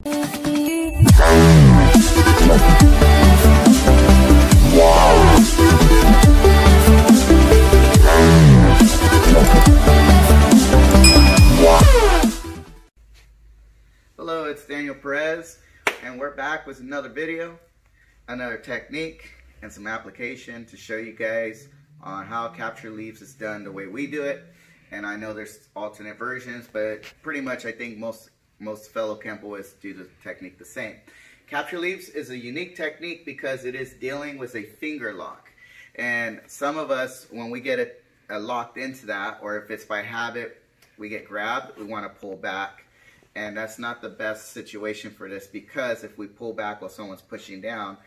Hello, it's Daniel Perez, and we're back with another video, another technique, and some application to show you guys on how capture leaves is done the way we do it. And I know there's alternate versions, but pretty much I think most fellow Kenpoists do the technique the same. Capture leaves is a unique technique because it is dealing with a finger lock. And some of us, when we get it locked into that, or if it's by habit, we get grabbed, we want to pull back. And that's not the best situation for this, because if we pull back while someone's pushing down,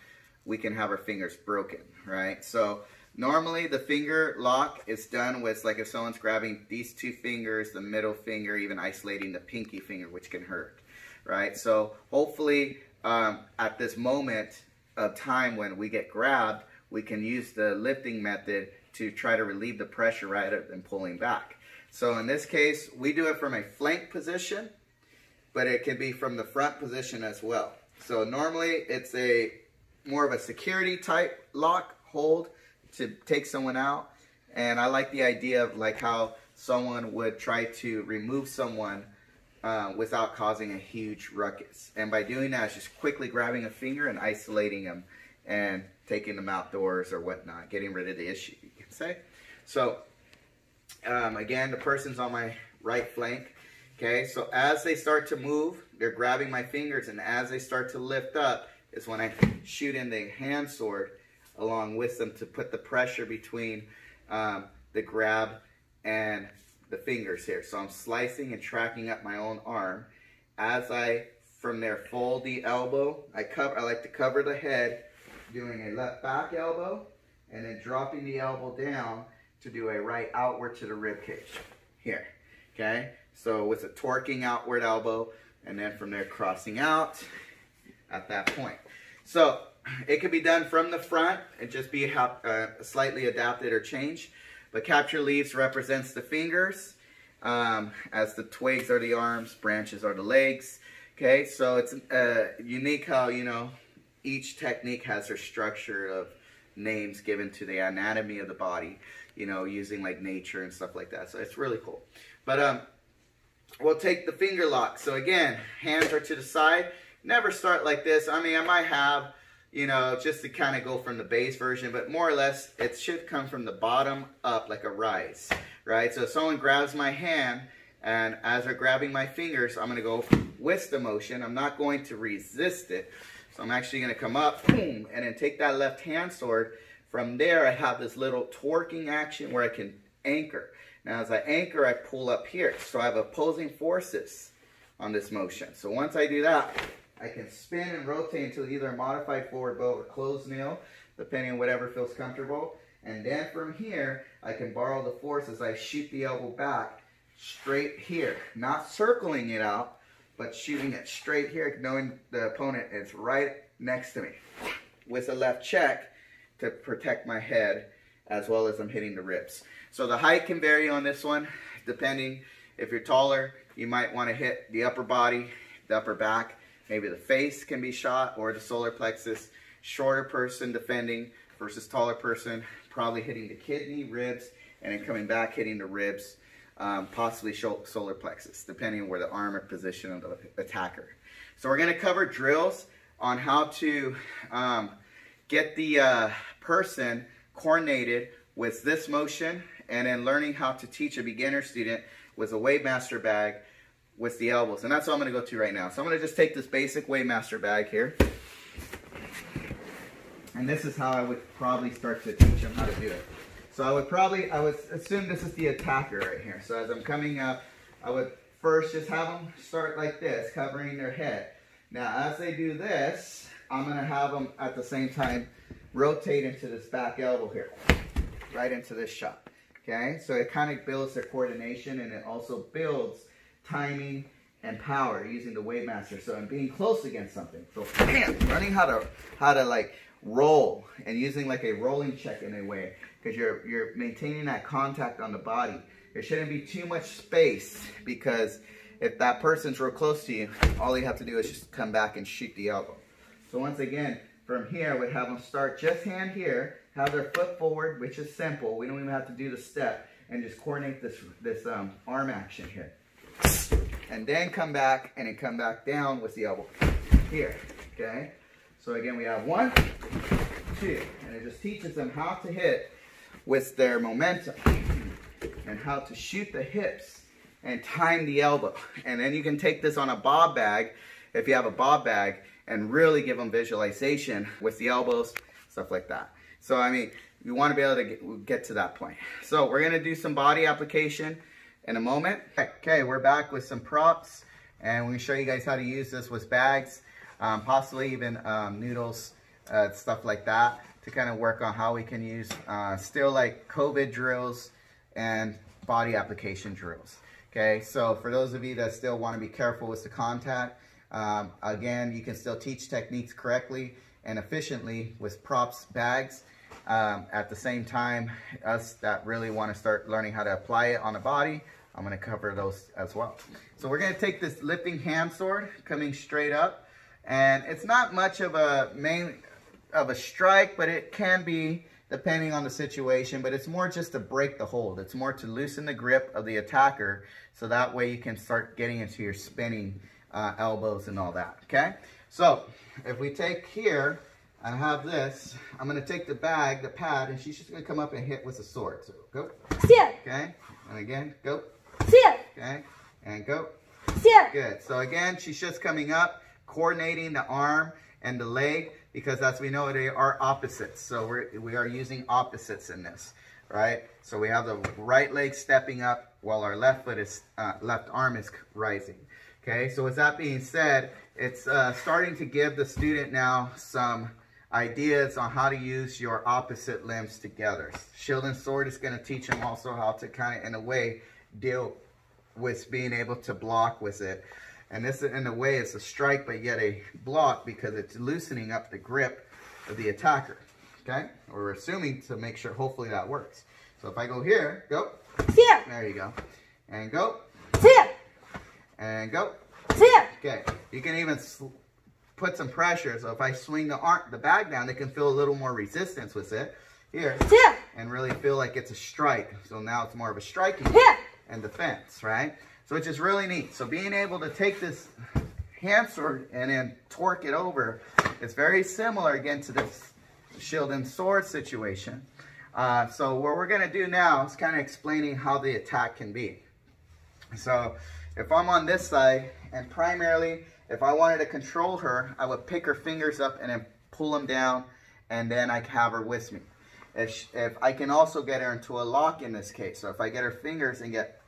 we can have our fingers broken, right? So normally the finger lock is done with, like, if someone's grabbing these two fingers, the middle finger, even isolating the pinky finger, which can hurt, right? So hopefully at this moment of time when we get grabbed, we can use the lifting method to try to relieve the pressure rather than pulling back. So in this case, we do it from a flank position, but it can be from the front position as well. So normally it's a more of a security type lock hold to take someone out. And I like the idea of like how someone would try to remove someone without causing a huge ruckus. And by doing that, it's just quickly grabbing a finger and isolating them and taking them outdoors or whatnot, getting rid of the issue, you can say. So again, the person's on my right flank. Okay, so as they start to move, they're grabbing my fingers, and as they start to lift up is when I shoot in the hand sword along with them to put the pressure between the grab and the fingers here. So I'm slicing and tracking up my own arm. As I, from there, fold the elbow, I like to cover the head, doing a left back elbow, and then dropping the elbow down to do a right outward to the rib cage here. Okay, so with a torquing outward elbow, and then from there crossing out at that point. So it can be done from the front and just be slightly adapted or changed. But capture leaves represents the fingers, as the twigs are the arms, branches are the legs. Okay, so it's unique how, you know, each technique has their structure of names given to the anatomy of the body, you know, using like nature and stuff like that. So it's really cool. But we'll take the finger lock. So again, hands are to the side. Never start like this. I mean, I might have, you know, just to kind of go from the base version, but more or less it should come from the bottom up like a rise, right? So if someone grabs my hand, and as they're grabbing my fingers, I'm going to go with the motion. I'm not going to resist it. So I'm actually going to come up, boom, and then take that left hand sword. From there, I have this little torquing action where I can anchor. Now, as I anchor, I pull up here. So I have opposing forces on this motion. So once I do that, I can spin and rotate into either a modified forward bow or closed nail, depending on whatever feels comfortable. And then from here, I can borrow the force as I shoot the elbow back straight here. Not circling it out, but shooting it straight here, knowing the opponent is right next to me. With a left check to protect my head, as well as I'm hitting the ribs. So the height can vary on this one, depending. If you're taller, you might want to hit the upper body, the upper back, maybe the face can be shot, or the solar plexus. Shorter person defending versus taller person, probably hitting the kidney, ribs, and then coming back hitting the ribs, possibly solar plexus, depending on where the arm or position of the attacker. So we're going to cover drills on how to get the person coordinated with this motion, and then learning how to teach a beginner student with a Weightmaster bag with the elbows. And that's what I'm going to go to right now. So I'm going to just take this basic Weightmaster bag here. And this is how I would probably start to teach them how to do it. So I would assume this is the attacker right here. So as I'm coming up, I would first just have them start like this, covering their head. Now as they do this, I'm going to have them at the same time rotate into this back elbow here, right into this shot. Okay, so it kind of builds their coordination, and it also builds timing and power using the Weightmaster. So I'm being close against something. So bam, learning how to like roll, and using like a rolling check in a way, because you're maintaining that contact on the body. There shouldn't be too much space, because if that person's real close to you, all you have to do is just come back and shoot the elbow. So once again, from here, we have them start just hand here, have their foot forward, which is simple. We don't even have to do the step, and just coordinate this arm action here. And then come back and then come back down with the elbow here, okay? So again, we have 1, 2, and it just teaches them how to hit with their momentum and how to shoot the hips and time the elbow. And then you can take this on a bob bag, if you have a bob bag, and really give them visualization with the elbows, stuff like that. So I mean, you want to be able to get to that point. So we're going to do some body application in a moment. Okay, we're back with some props, and we're going to show you guys how to use this with bags, possibly even noodles, stuff like that, to kind of work on how we can use still like COVID drills and body application drills. Okay, so for those of you that still want to be careful with the contact, again, you can still teach techniques correctly and efficiently with props bags. At the same time, us that really want to start learning how to apply it on the body, I'm going to cover those as well. So we're going to take this lifting hand sword coming straight up, and it's not much of a strike, but it can be depending on the situation, but it's more just to break the hold. It's more to loosen the grip of the attacker, so that way you can start getting into your spinning elbows and all that, okay? So if we take here, I have this, I'm going to take the bag, the pad, and she's just going to come up and hit with the sword. So go. Okay, and again, go. Okay, and go. Good. So again, she's just coming up, coordinating the arm and the leg, because as we know, they are opposites. So we are using opposites in this, right? So we have the right leg stepping up while our left arm is rising. Okay, so with that being said, it's starting to give the student now some ideas on how to use your opposite limbs together. Shield and sword is going to teach them also how to kind of, in a way, deal with being able to block with it. And this, in a way, is a strike, but yet a block, because it's loosening up the grip of the attacker. Okay? We're assuming to make sure, hopefully, that works. So if I go here, go. There you go. And go. And go. Okay. You can even put some pressure. So if I swing the bag down, they can feel a little more resistance with it. Here. And really feel like it's a strike. So now it's more of a striking and defense, right? So which is really neat. So being able to take this hand sword and then torque it over, it's very similar again to this shield and sword situation. So what we're going to do now is kind of explaining how the attack can be. So if I'm on this side, and primarily if I wanted to control her, I would pick her fingers up and then pull them down, and then I have her with me. If I can also get her into a lock in this case. So if I get her fingers and get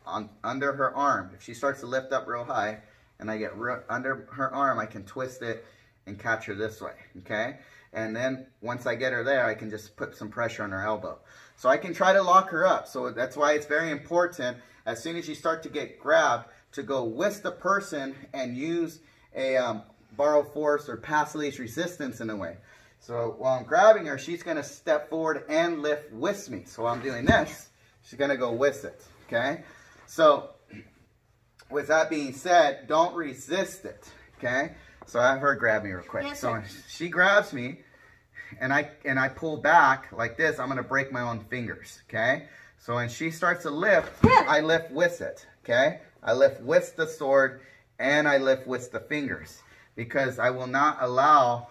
under her arm, if she starts to lift up real high and I get under her arm, I can twist it and catch her this way, okay? And then once I get her there, I can just put some pressure on her elbow. So I can try to lock her up. So that's why it's very important, as soon as you start to get grabbed, to go with the person and use a borrow force or pass least resistance in a way. So while I'm grabbing her, she's going to step forward and lift with me. So while I'm doing this, she's going to go with it, okay? So with that being said, don't resist it, okay? So I have her grab me real quick. Yes, so when she grabs me and I pull back like this, I'm going to break my own fingers, okay? So when she starts to lift, I lift with it, okay? I lift with the sword and I lift with the fingers, because I will not allow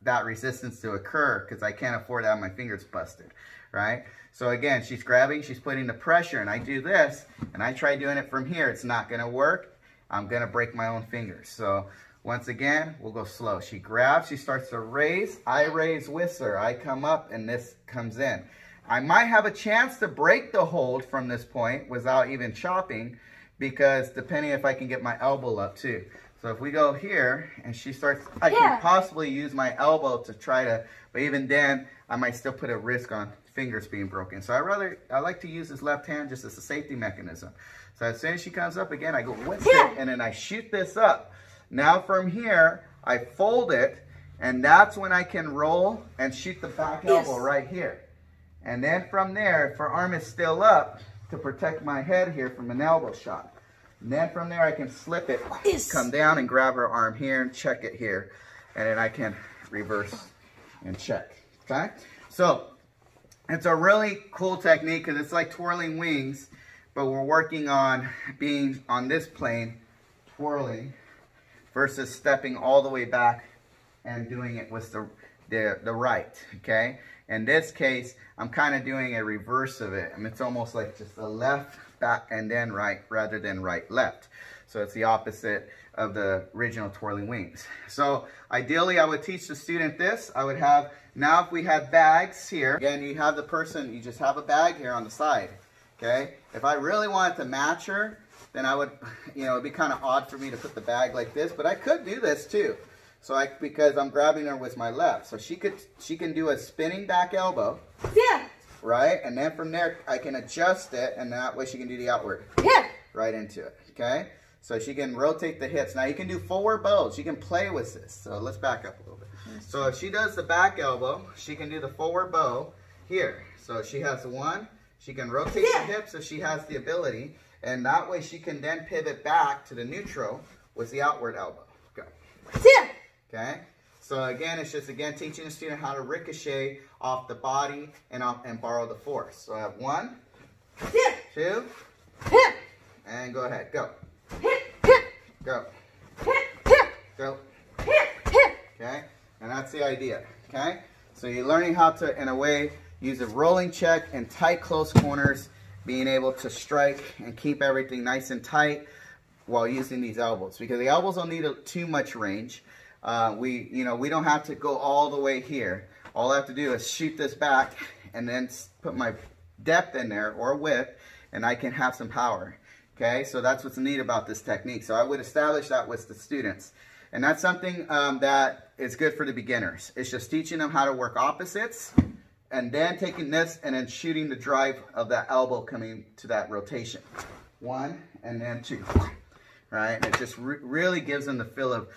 that resistance to occur, because I can't afford to have my fingers busted, right? So again, she's grabbing, she's putting the pressure, and I do this, and I try doing it from here. It's not going to work. I'm going to break my own fingers. So once again, we'll go slow. She grabs, she starts to raise. I raise with her. I come up, and this comes in. I might have a chance to break the hold from this point without even chopping, because depending if I can get my elbow up too. So if we go here and she starts, I can possibly use my elbow to try to, but even then I might still put a risk on fingers being broken. So I like to use this left hand just as a safety mechanism. So as soon as she comes up again, I go with it, and then I shoot this up. Now from here, I fold it, and that's when I can roll and shoot the back elbow right here. And then from there, if her arm is still up, to protect my head here from an elbow shot. And then from there I can slip it, come down and grab her arm here and check it here. And then I can reverse and check, okay? So it's a really cool technique because it's like twirling wings, but we're working on being on this plane, twirling, versus stepping all the way back and doing it with the right, okay? In this case, I'm kind of doing a reverse of it. I mean, it's almost like just a left, back, and then right, rather than right, left. So it's the opposite of the original twirling wings. So ideally, I would teach the student this. I would have, now if we had bags here, again, you have the person, you just have a bag here on the side, okay? If I really wanted to match her, then I would, you know, it'd be kind of odd for me to put the bag like this, but I could do this too. So because I'm grabbing her with my left. So she can do a spinning back elbow. Yeah. Right? And then from there, I can adjust it, and that way she can do the outward. Yeah. Right into it, okay? So she can rotate the hips. Now you can do forward bows. You can play with this. So let's back up a little bit. So if she does the back elbow, she can do the forward bow here. So she has one. She can rotate the hips if she has the ability. And that way she can then pivot back to the neutral with the outward elbow. Go. Yeah. Okay? So again, it's just, again, teaching the student how to ricochet off the body and borrow the force. So I have 1, 2, and go ahead. Go. Go. Go. Okay? And that's the idea. Okay? So you're learning how to, in a way, use a rolling check in tight, close corners, being able to strike and keep everything nice and tight while using these elbows. Because the elbows don't need too much range. We don't have to go all the way here. All I have to do is shoot this back and then put my depth in there or width, and I can have some power. Okay, so that's what's neat about this technique. So I would establish that with the students. And that's something that is good for the beginners. It's just teaching them how to work opposites and then taking this and then shooting the drive of that elbow coming to that rotation. 1 and then 2. Right? And it just really gives them the feel of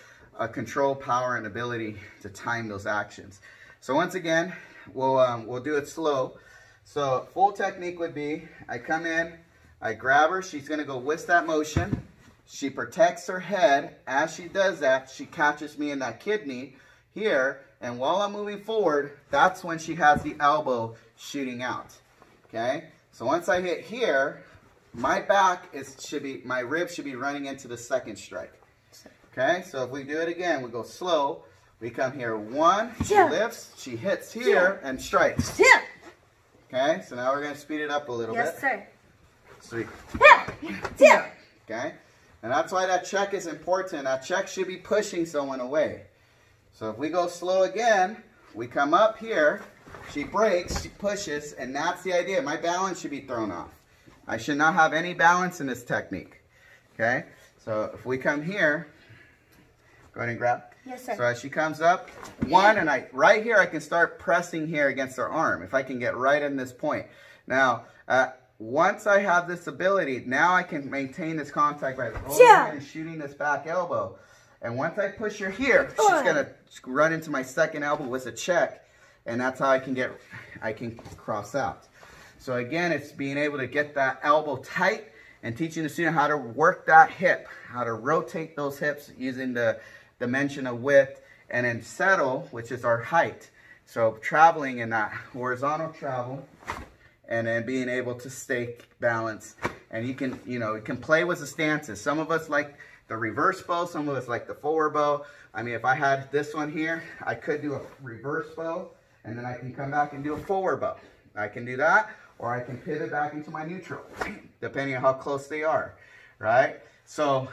control, power, and ability to time those actions. So once again, we'll do it slow. So full technique would be, I come in, I grab her, she's gonna go with that motion. She protects her head. As she does that, she catches me in that kidney here, and while I'm moving forward, that's when she has the elbow shooting out. Okay? So once I hit here, my my ribs should be running into the second strike. Okay, so if we do it again, we go slow. We come here, 1, she lifts, she hits here and strikes. Okay, so now we're going to speed it up a little bit. Yes, sir. 3. Yeah. Okay, and that's why that check is important. That check should be pushing someone away. So if we go slow again, we come up here, she breaks, she pushes, and that's the idea. My balance should be thrown off. I should not have any balance in this technique. Okay, so if we come here, go ahead and grab. Yes, sir. So as she comes up, 1, and right here I can start pressing here against her arm if I can get right in this point. Now, once I have this ability, now I can maintain this contact by rolling and shooting this back elbow. And once I push her here, she's gonna run into my second elbow with a check, and that's how I can cross out. So again, it's being able to get that elbow tight and teaching the student how to work that hip, how to rotate those hips using the dimension of width, and then settle, which is our height. So traveling in that horizontal travel, and then being able to stay balanced. And you can play with the stances. Some of us like the reverse bow, some of us like the forward bow. I mean, if I had this one here, I could do a reverse bow, and then I can come back and do a forward bow. I can do that, or I can pivot back into my neutral, depending on how close they are, right? So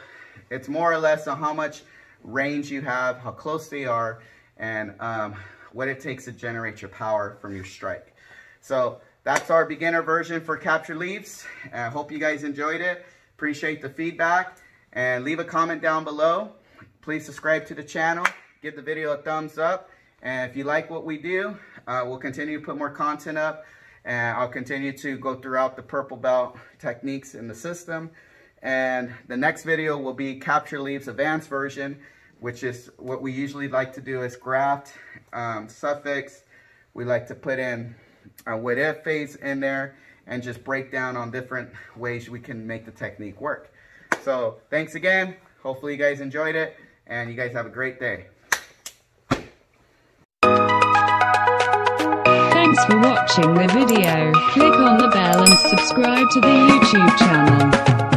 it's more or less on how much range you have, how close they are, and what it takes to generate your power from your strike. So that's our beginner version for capture leaves. I hope you guys enjoyed it. Appreciate the feedback, and leave a comment down below. Please subscribe to the channel, give the video a thumbs up, and if you like what we do, we'll continue to put more content up, and I'll continue to go throughout the purple belt techniques in the system. And the next video will be capture leaves advanced version, which is what we usually like to do is graft, suffix. We like to put in a what if phase in there and just break down on different ways we can make the technique work. So thanks again. Hopefully you guys enjoyed it, and you guys have a great day. Thanks for watching the video. Click on the bell and subscribe to the YouTube channel.